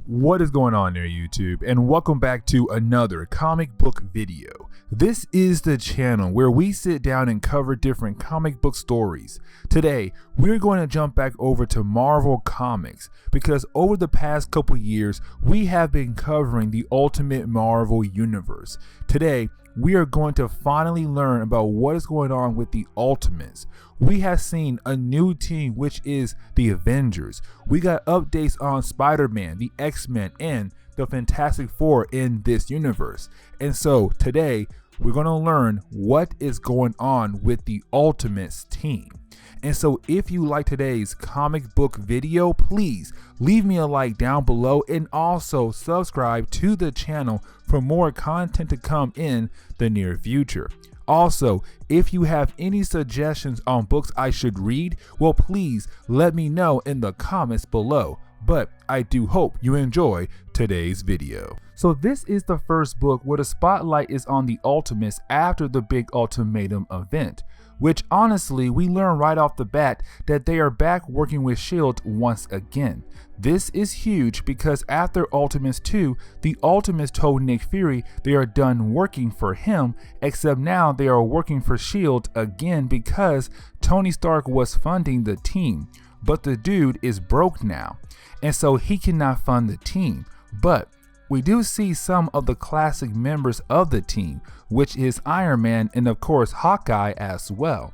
What is going on there, YouTube, and welcome back to another comic book video. This is the channel where we sit down and cover different comic book stories. Today, we're going to jump back over to Marvel Comics because over the past couple years, we have been covering the Ultimate Marvel Universe. Today, we are going to finally learn about what is going on with the Ultimates. We have seen a new team, which is the Avengers. We got updates on Spider-Man, the X-Men, and the Fantastic Four in this universe. And so today, we're going to learn what is going on with the Ultimates team. And so if you like today's comic book video, please leave me a like down below and also subscribe to the channel for more content to come in the near future. Also, if you have any suggestions on books I should read, well, please let me know in the comments below. But I do hope you enjoy today's video. So this is the first book where the spotlight is on the Ultimates after the big ultimatum event, which honestly we learn right off the bat that they are back working with S.H.I.E.L.D. once again. This is huge because after Ultimates 2, the Ultimates told Nick Fury they are done working for him, except now they are working for S.H.I.E.L.D. again because Tony Stark was funding the team, but the dude is broke now, and so he cannot fund the team. But we do see some of the classic members of the team, which is Iron Man and of course Hawkeye as well.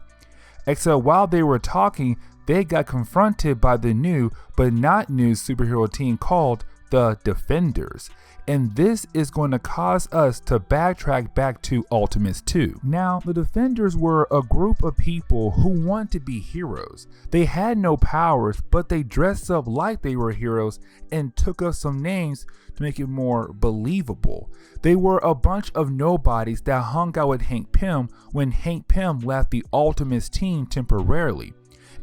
Except while they were talking, they got confronted by the new but not new superhero team called the Defenders. And this is going to cause us to backtrack back to Ultimates 2. Now, the Defenders were a group of people who want to be heroes. They had no powers, but they dressed up like they were heroes and took up some names to make it more believable. They were a bunch of nobodies that hung out with Hank Pym when Hank Pym left the Ultimates team temporarily.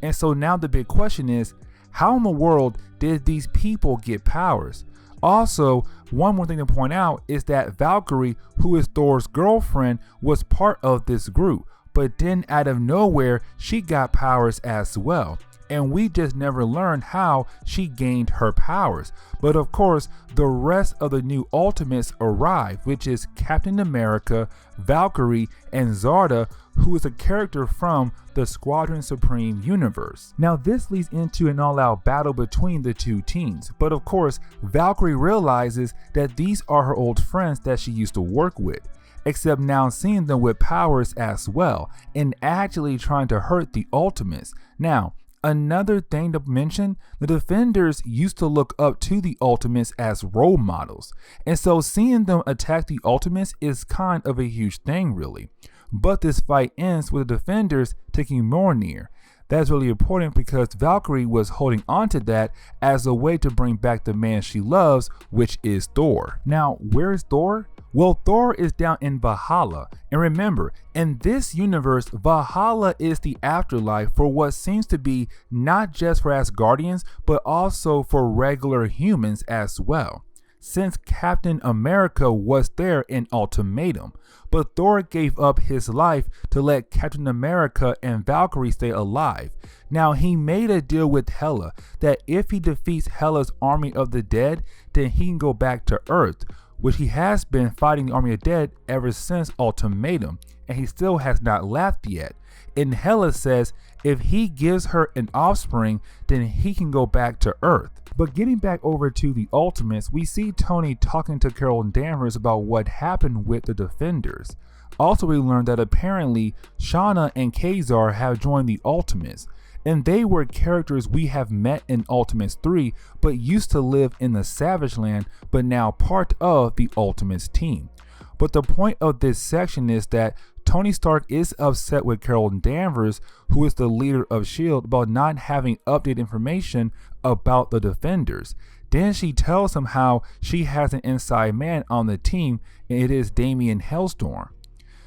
And so now the big question is, how in the world did these people get powers? Also, one more thing to point out is that Valkyrie, who is Thor's girlfriend, was part of this group, but then out of nowhere, she got powers as well. And we just never learned how she gained her powers. But of course, the rest of the new Ultimates arrive, which is Captain America, Valkyrie, and Zarda, who is a character from the Squadron Supreme universe. Now this leads into an all-out battle between the two teams, but of course, Valkyrie realizes that these are her old friends that she used to work with, except now seeing them with powers as well, and actually trying to hurt the Ultimates. Now, another thing to mention, the Defenders used to look up to the Ultimates as role models, and so seeing them attack the Ultimates is kind of a huge thing really. But this fight ends with the Defenders taking Mjolnir. That's really important because Valkyrie was holding on to that as a way to bring back the man she loves, which is Thor. Now, where is Thor? Well, Thor is down in Valhalla, and remember, in this universe, Valhalla is the afterlife for what seems to be not just for Asgardians, but also for regular humans as well, since Captain America was there in Ultimatum, but Thor gave up his life to let Captain America and Valkyrie stay alive. Now, he made a deal with Hela that if he defeats Hela's army of the dead, then he can go back to Earth, which he has been fighting the army of dead ever since Ultimatum, and he still has not left yet. And Hela says if he gives her an offspring, then he can go back to Earth. But getting back over to the Ultimates, we see Tony talking to Carol Danvers about what happened with the Defenders. Also, we learned that apparently Shauna and Kazar have joined the Ultimates, and they were characters we have met in Ultimates 3, but used to live in the Savage Land, but now part of the Ultimates team. But the point of this section is that Tony Stark is upset with Carol Danvers, who is the leader of S.H.I.E.L.D., about not having updated information about the Defenders. Then she tells him how she has an inside man on the team, and it is Damian Hellstorm.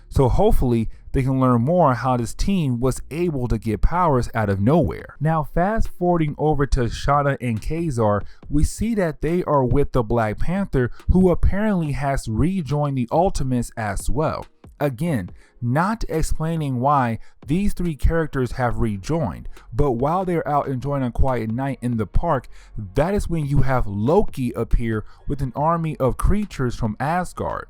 So hopefully they can learn more how this team was able to get powers out of nowhere. Now fast forwarding over to Shauna and Kazar, we see that they are with the Black Panther, who apparently has rejoined the Ultimates as well. Again, not explaining why these three characters have rejoined, but while they're out enjoying a quiet night in the park, that is when you have Loki appear with an army of creatures from Asgard.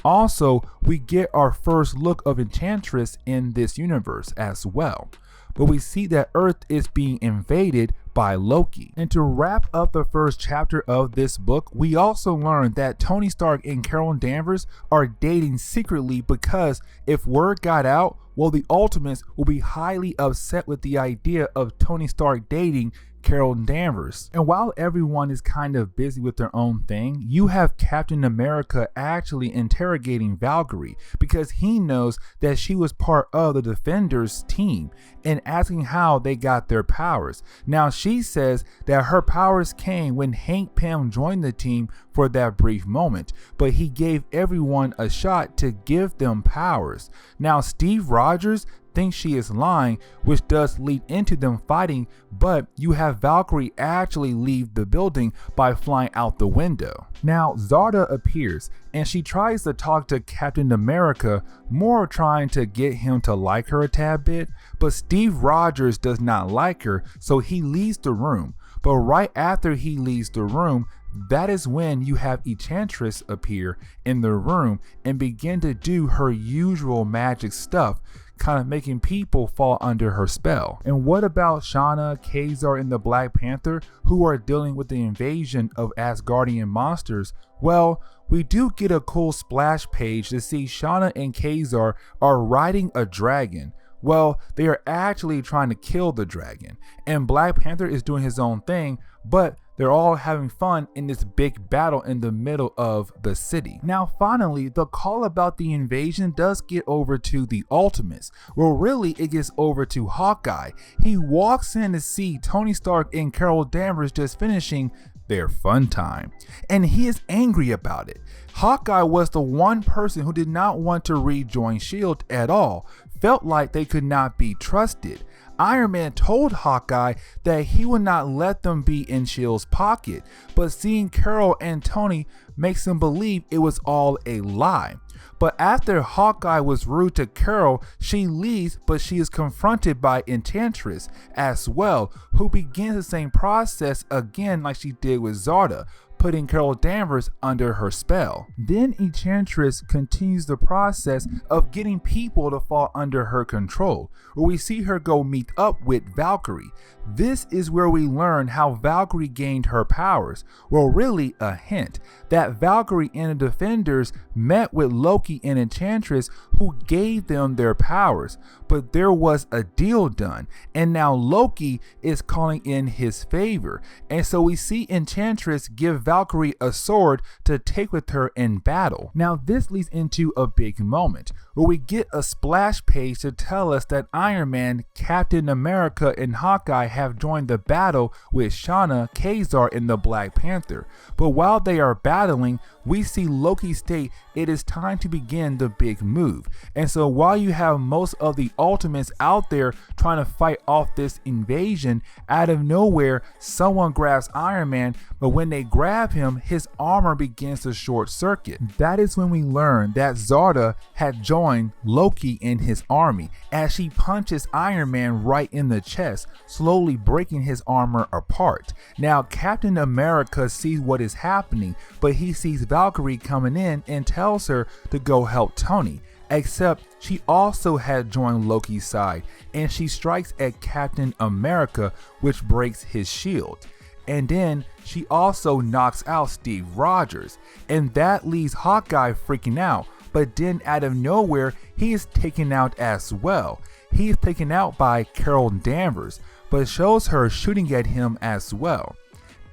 Also, we get our first look of Enchantress in this universe as well. But we see that Earth is being invaded by Loki. And to wrap up the first chapter of this book, we also learn that Tony Stark and Carol Danvers are dating secretly because if word got out, well, the Ultimates will be highly upset with the idea of Tony Stark dating Carol Danvers. And while everyone is kind of busy with their own thing, you have Captain America actually interrogating Valkyrie because he knows that she was part of the Defenders team and asking how they got their powers. Now she says that her powers came when Hank Pym joined the team for that brief moment, but he gave everyone a shot to give them powers. Now Steve Rogers thinks she is lying, which does lead into them fighting, but you have Valkyrie actually leave the building by flying out the window. Now Zarda appears and she tries to talk to Captain America, more trying to get him to like her a tad bit, but Steve Rogers does not like her, so he leaves the room. But right after he leaves the room, that is when you have Enchantress appear in the room and begin to do her usual magic stuff, kind of making people fall under her spell. And what about Shauna, Kazar, and the Black Panther, who are dealing with the invasion of Asgardian monsters? Well, we do get a cool splash page to see Shauna and Kazar are riding a dragon. Well, they are actually trying to kill the dragon, and Black Panther is doing his own thing, but they're all having fun in this big battle in the middle of the city. Now finally, the call about the invasion does get over to the Ultimates. Well, really it gets over to Hawkeye. He walks in to see Tony Stark and Carol Danvers just finishing their fun time, and he is angry about it. Hawkeye was the one person who did not want to rejoin S.H.I.E.L.D. at all, felt like they could not be trusted. Iron Man told Hawkeye that he would not let them be in S.H.I.E.L.D's pocket, but seeing Carol and Tony makes him believe it was all a lie. But after Hawkeye was rude to Carol, she leaves, but she is confronted by Enchantress as well, who begins the same process again like she did with Zarda, putting Carol Danvers under her spell. Then Enchantress continues the process of getting people to fall under her control, where we see her go meet up with Valkyrie. This is where we learn how Valkyrie gained her powers. Well, really a hint that Valkyrie and the Defenders met with Loki and Enchantress, who gave them their powers, but there was a deal done, and now Loki is calling in his favor, and so we see Enchantress give Valkyrie a sword to take with her in battle. Now this leads into a big moment where we get a splash page to tell us that Iron Man, Captain America, and Hawkeye have joined the battle with Shauna, Kazar, and the Black Panther. But while they are battling, we see Loki state it is time to begin the big move. And so while you have most of the Ultimates out there trying to fight off this invasion, out of nowhere someone grabs Iron Man, but when they grab him, his armor begins to short circuit. That is when we learn that Zarda had joined Loki in his army, as she punches Iron Man right in the chest, slowly breaking his armor apart. Now Captain America sees what is happening, but he sees Valkyrie coming in and tells her to go help Tony. Except she also had joined Loki's side, and she strikes at Captain America, which breaks his shield. And then she also knocks out Steve Rogers, and that leaves Hawkeye freaking out. But then out of nowhere, he is taken out as well. He is taken out by Carol Danvers, but shows her shooting at him as well.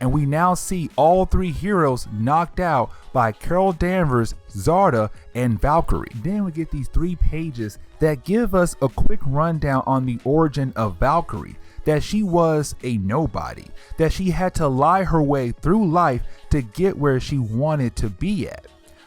And we now see all three heroes knocked out by Carol Danvers, Zarda, and Valkyrie. Then we get these 3 pages that give us a quick rundown on the origin of Valkyrie, that she was a nobody, that she had to lie her way through life to get where she wanted to be at.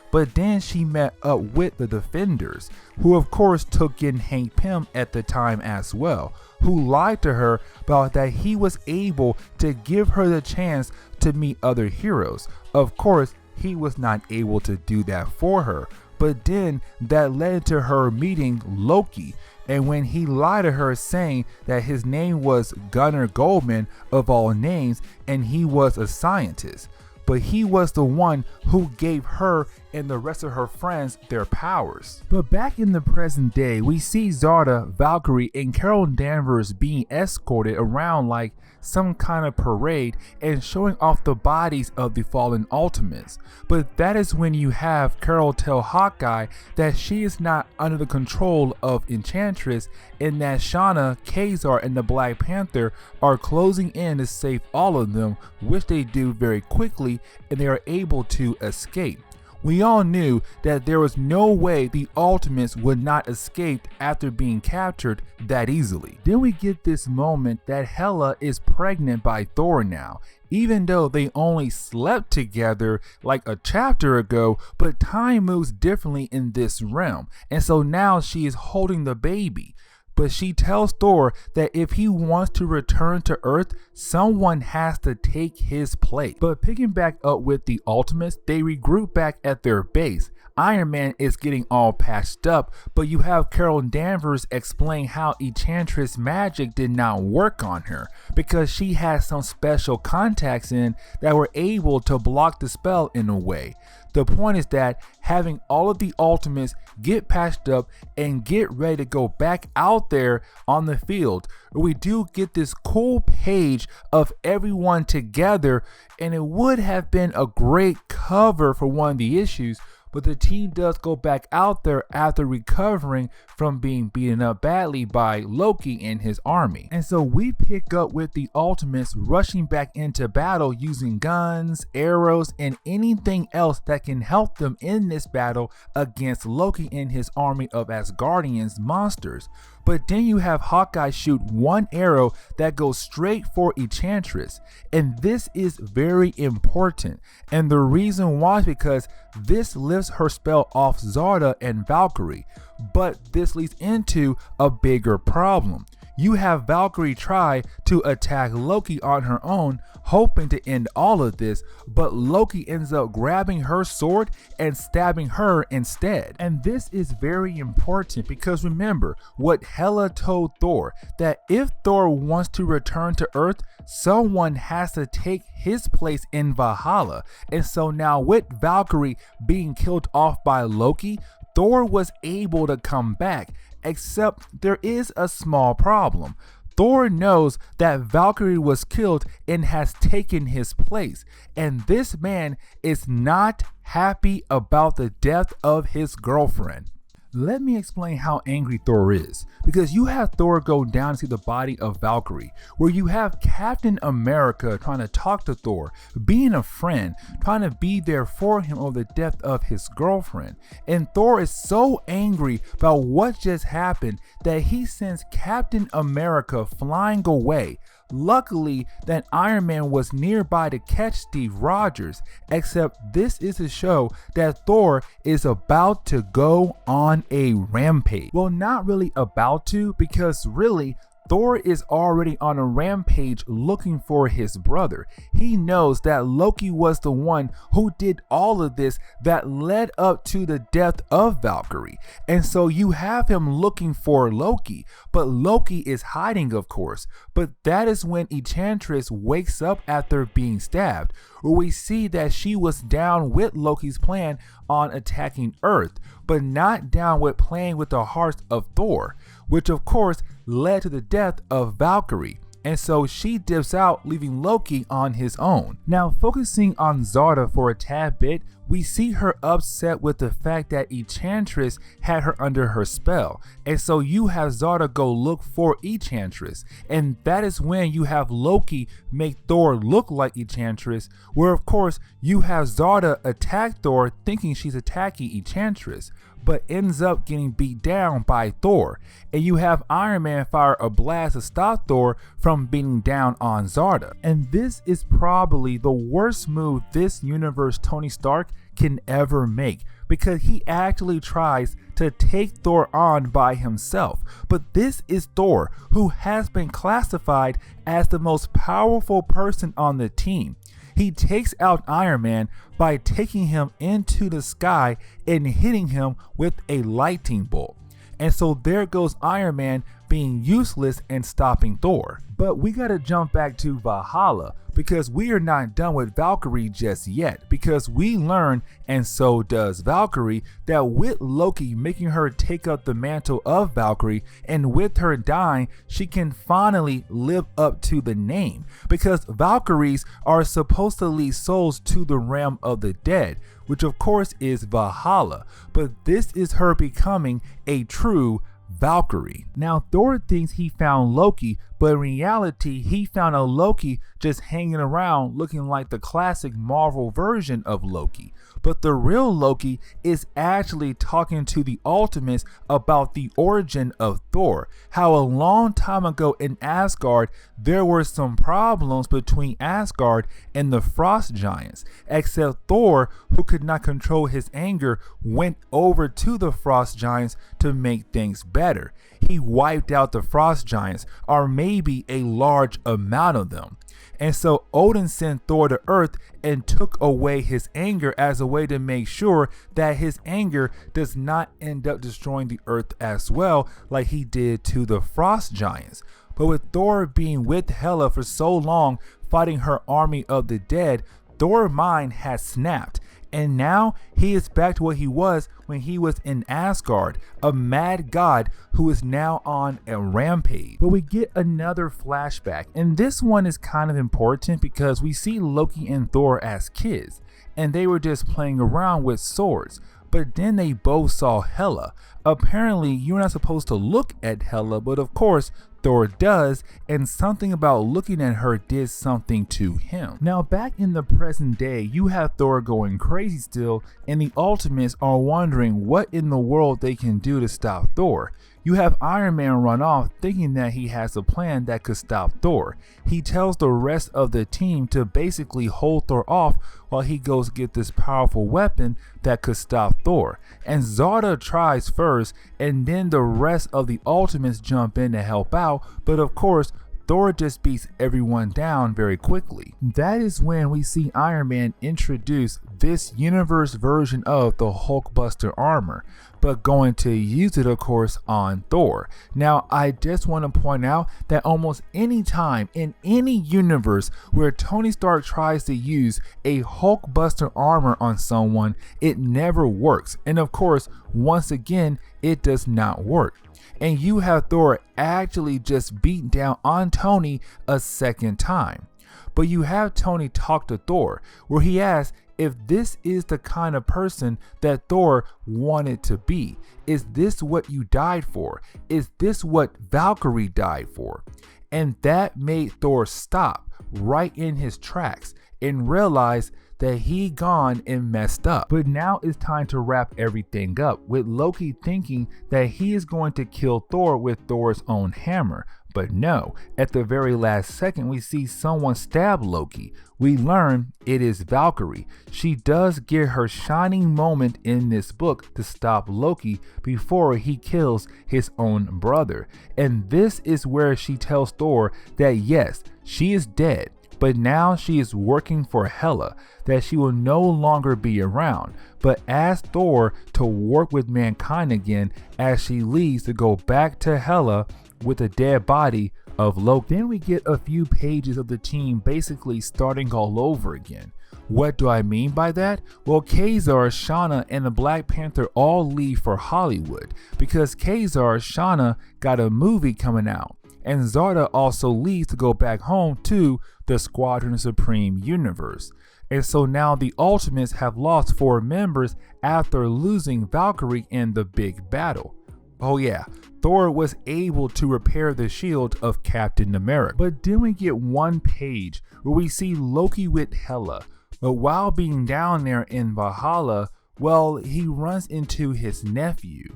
But then she met up with the Defenders, who of course took in Hank Pym at the time as well, who lied to her about that he was able to give her the chance to meet other heroes. Of course, he was not able to do that for her, but then that led to her meeting Loki. And when he lied to her saying that his name was Gunnar Goldman of all names and he was a scientist, but he was the one who gave her and the rest of her friends their powers. But back in the present day, we see Zarda, Valkyrie, and Carol Danvers being escorted around like some kind of parade and showing off the bodies of the fallen Ultimates. But that is when you have Carol tell Hawkeye that she is not under the control of Enchantress and that Shauna, Kazar, and the Black Panther are closing in to save all of them, which they do very quickly, and they are able to escape. We all knew that there was no way the Ultimates would not escape after being captured that easily. Then we get this moment that Hela is pregnant by Thor now, even though they only slept together like a chapter ago, but time moves differently in this realm, and so now she is holding the baby. But she tells Thor that if he wants to return to Earth, someone has to take his place. But picking back up with the Ultimates, they regroup back at their base. Iron Man is getting all patched up, but you have Carol Danvers explain how Enchantress magic did not work on her because she had some special contacts in that were able to block the spell in a way. The point is that having all of the Ultimates get patched up and get ready to go back out there on the field, we do get this cool page of everyone together, and it would have been a great cover for one of the issues. But the team does go back out there after recovering from being beaten up badly by Loki and his army. And so we pick up with the Ultimates rushing back into battle using guns, arrows, and anything else that can help them in this battle against Loki and his army of Asgardians monsters. But then you have Hawkeye shoot one arrow that goes straight for Enchantress. And this is very important. And the reason why is because this lifts her spell off Zarda and Valkyrie. But this leads into a bigger problem. You have Valkyrie try to attack Loki on her own, hoping to end all of this, but Loki ends up grabbing her sword and stabbing her instead. And this is very important because remember what Hela told Thor, that if Thor wants to return to Earth, someone has to take his place in Valhalla. And so now with Valkyrie being killed off by Loki, Thor was able to come back. Except there is a small problem. Thor knows that Valkyrie was killed and has taken his place, and this man is not happy about the death of his girlfriend. Let me explain how angry Thor is, because you have Thor go down to see the body of Valkyrie, where you have Captain America trying to talk to Thor, being a friend, trying to be there for him over the death of his girlfriend. And Thor is so angry about what just happened that he sends Captain America flying away. Luckily that Iron Man was nearby to catch Steve Rogers, except this is to show that Thor is about to go on a rampage. Well, not really about to, because really Thor is already on a rampage looking for his brother. He knows that Loki was the one who did all of this that led up to the death of Valkyrie. And so you have him looking for Loki, but Loki is hiding, of course. But that is when Enchantress wakes up after being stabbed, where we see that she was down with Loki's plan on attacking Earth, but not down with playing with the hearts of Thor, which of course led to the death of Valkyrie. And so she dips out, leaving Loki on his own. Now focusing on Zarda for a tad bit, we see her upset with the fact that Enchantress had her under her spell. And so you have Zarda go look for Enchantress. And that is when you have Loki make Thor look like Enchantress, where of course you have Zarda attack Thor thinking she's attacking Enchantress, but ends up getting beat down by Thor. And you have Iron Man fire a blast to stop Thor from beating down on Zarda. And this is probably the worst move this universe Tony Stark can ever make, because he actually tries to take Thor on by himself. But this is Thor, who has been classified as the most powerful person on the team. He takes out Iron Man by taking him into the sky and hitting him with a lightning bolt. And so there goes Iron Man being useless and stopping Thor. But we gotta jump back to Valhalla because we are not done with Valkyrie just yet, because we learn, and so does Valkyrie, that with Loki making her take up the mantle of Valkyrie and with her dying, she can finally live up to the name, because Valkyries are supposed to lead souls to the realm of the dead, which of course is Valhalla, but this is her becoming a true Valkyrie. Now Thor thinks he found Loki, but in reality he found a Loki just hanging around looking like the classic Marvel version of Loki. But the real Loki is actually talking to the Ultimates about the origin of Thor, how a long time ago in Asgard there were some problems between Asgard and the Frost Giants, except Thor, who could not control his anger, went over to the Frost Giants to make things better. He wiped out the Frost Giants, or maybe a large amount of them. And so Odin sent Thor to Earth and took away his anger as a way to make sure that his anger does not end up destroying the Earth as well, like he did to the Frost Giants. But with Thor being with Hela for so long, fighting her army of the dead, Thor's mind has snapped. And now he is back to what he was when he was in Asgard, a mad god who is now on a rampage. But we get another flashback, and this one is kind of important because we see Loki and Thor as kids, and they were just playing around with swords. But then they both saw Hela. Apparently you're not supposed to look at Hela, but of course Thor does, and something about looking at her did something to him. Now back in the present day, you have Thor going crazy still, and the Ultimates are wondering what in the world they can do to stop Thor. You have Iron Man run off thinking that he has a plan that could stop Thor. He tells the rest of the team to basically hold Thor off while he goes get this powerful weapon that could stop Thor. And Zarda tries first, and then the rest of the Ultimates jump in to help out, but of course Thor just beats everyone down very quickly. That is when we see Iron Man introduce this universe version of the Hulkbuster armor, but going to use it of course on Thor. Now I just want to point out that almost any time in any universe where Tony Stark tries to use a Hulkbuster armor on someone, it never works. And of course, once again, it does not work. And you have Thor actually just beat down on Tony a second time. But you have Tony talk to Thor, where he asks if this is the kind of person that Thor wanted to be. Is this what you died for? Is this what Valkyrie died for? And that made Thor stop right in his tracks and realize that he gone and messed up. But now it's time to wrap everything up, with Loki thinking that he is going to kill Thor with Thor's own hammer. But no, at the very last second we see someone stab Loki. We learn it is Valkyrie. She does get her shining moment in this book to stop Loki before he kills his own brother. And this is where she tells Thor that yes, she is dead, but now she is working for Hela, that she will no longer be around, but asks Thor to work with mankind again as she leaves to go back to Hela with the dead body of Loki. Then we get a few pages of the team basically starting all over again. What do I mean by that? Well, Kazar, Shauna, and the Black Panther all leave for Hollywood because Kazar, Shauna got a movie coming out, and Zarda also leaves to go back home to the Squadron Supreme universe. And so now the Ultimates have lost 4 members after losing Valkyrie in the big battle. Oh yeah, Thor was able to repair the shield of Captain America. But then we get one page where we see Loki with Hela. But while being down there in Valhalla, well, he runs into his nephew,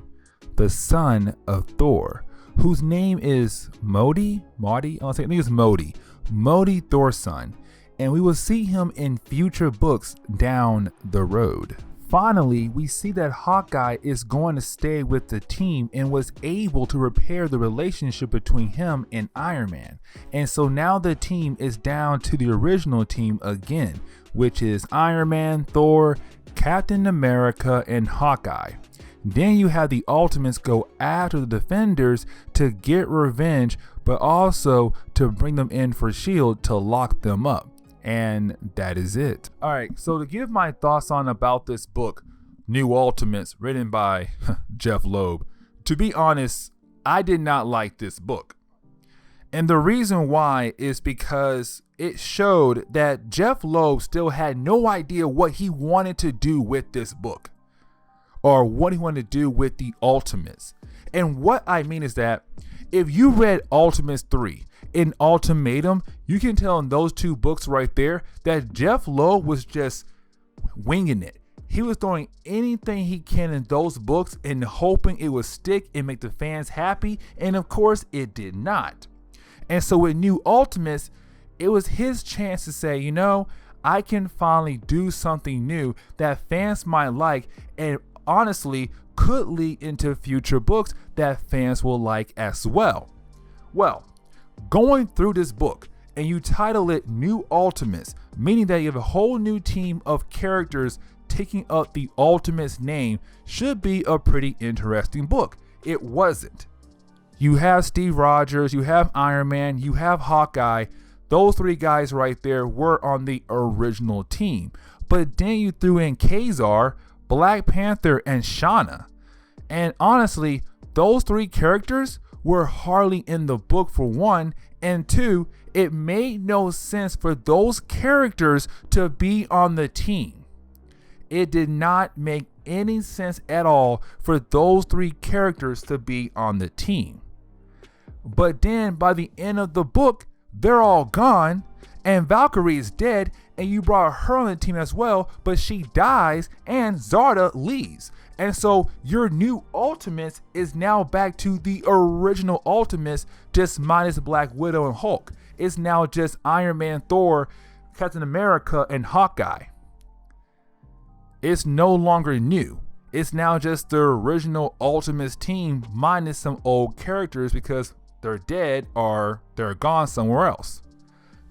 the son of Thor, whose name is Modi, I think it's Modi, Thor's son. And we will see him in future books down the road. finally, we see that Hawkeye is going to stay with the team and was able to repair the relationship between him and Iron Man. And so now the team is down to the original team again, which is Iron Man, Thor, Captain America, and Hawkeye. Then you have the Ultimates go after the Defenders to get revenge, but also to bring them in for S.H.I.E.L.D. to lock them up. And that is it. All right, so to give my thoughts on about this book, New Ultimates, written by Jeff Loeb, to be honest, I did not like this book. And the reason why is because it showed that Jeff Loeb still had no idea what he wanted to do with this book, or what he wanted to do with the Ultimates. And what I mean is that if you read Ultimates 3 in Ultimatum, you can tell in those two books right there that Jeff Loeb was just winging it. He was throwing anything he can in those books and hoping it would stick and make the fans happy. And of course, it did not. And so with New Ultimates, it was his chance to say, you know, I can finally do something new that fans might like, and honestly could lead into future books that fans will like as well. Well, going through this book, and you title it New Ultimates, meaning that you have a whole new team of characters taking up the Ultimates name, should be a pretty interesting book. It wasn't. You have Steve Rogers, you have Iron Man, you have Hawkeye. Those three guys right there were on the original team. But then you threw in Kazar, Black Panther, and Shauna. And honestly, those three characters were hardly in the book, for one, and two, it made no sense for those characters to be on the team. It did not make any sense at all for those three characters to be on the team. But then by the end of the book, they're all gone, and Valkyrie is dead, and you brought her on the team as well, but she dies and Zarda leaves. And so your New Ultimates is now back to the original Ultimates, just minus Black Widow and Hulk. It's now just Iron Man, Thor, Captain America, and Hawkeye. It's no longer new. It's now just the original Ultimates team minus some old characters because they're dead or they're gone somewhere else.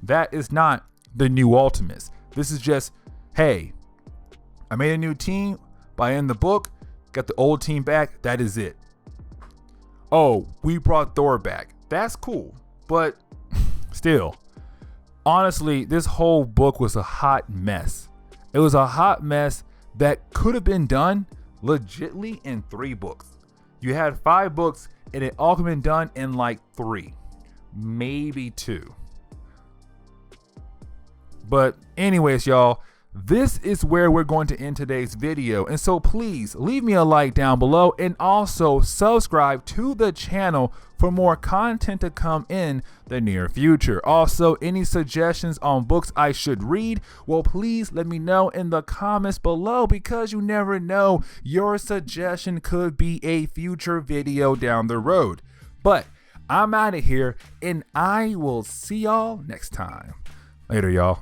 That is not the New Ultimates. This is just, hey, I made a new team. By end of the book, got the old team back. That is it. Oh, we brought Thor back. That's cool. But still, honestly, this whole book was a hot mess. It was a hot mess that could have been done legitly in 3 books. You had 5 books and it all could have been done in like 3, maybe 2. But anyways, y'all, this is where we're going to end today's video. And so please leave me a like down below and also subscribe to the channel for more content to come in the near future. Also, any suggestions on books I should read, well, please let me know in the comments below, because you never know, your suggestion could be a future video down the road. But I'm out of here and I will see y'all next time. Later, y'all.